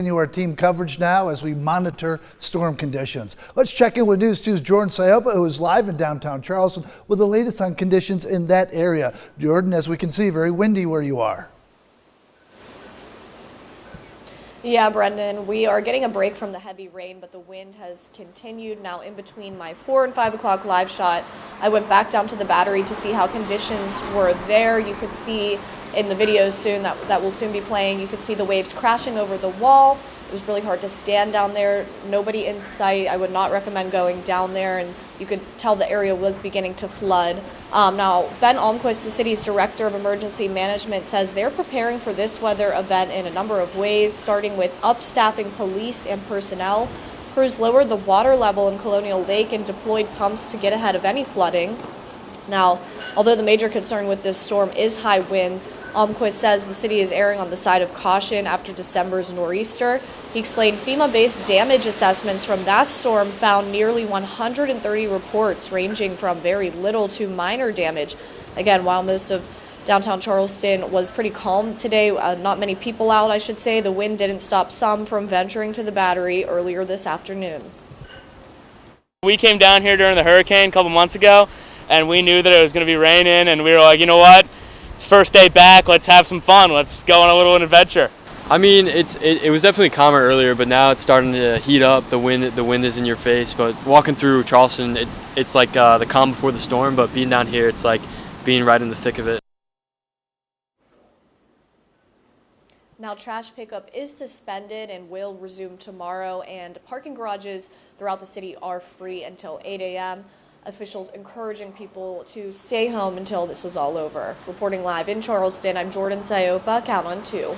Continue our team coverage now as we monitor storm conditions. Let's check in with News 2's Jordan Siopa, who is live in downtown Charleston with the latest on conditions in that area. Jordan, as we can see, very windy where you are. Yeah, Brendan, we are getting a break from the heavy rain, but the wind has continued. Now, in between my 4 and 5 o'clock live shot, I went back down to the battery to see how conditions were there. You could see in the videos soon that will soon be playing, you could see the waves crashing over the wall. It was really hard to stand down there. Nobody in sight. I would not recommend going down there, and you could tell the area was beginning to flood. Now, Ben Almquist, the city's director of emergency management, says they're preparing for this weather event in a number of ways, starting with upstaffing police and personnel. Crews lowered the water level in Colonial Lake and deployed pumps to get ahead of any flooding. Now, although the major concern with this storm is high winds, Almquist says the city is erring on the side of caution after December's nor'easter. He explained FEMA-based damage assessments from that storm found nearly 130 reports ranging from very little to minor damage. Again, while most of downtown Charleston was pretty calm today, not many people out, I should say, the wind didn't stop some from venturing to the battery earlier this afternoon. We came down here during the hurricane a couple months ago, and we knew that it was going to be raining, and we were like, you know what? It's first day back. Let's have some fun. Let's go on a little adventure. I mean, it was definitely calmer earlier, but now it's starting to heat up. The wind is in your face. But walking through Charleston, it's like the calm before the storm. But being down here, it's like being right in the thick of it. Now, trash pickup is suspended and will resume tomorrow, and parking garages throughout the city are free until 8 a.m. Officials encouraging people to stay home until this is all over. Reporting live in Charleston, I'm Jordan Siopa. Count on 2.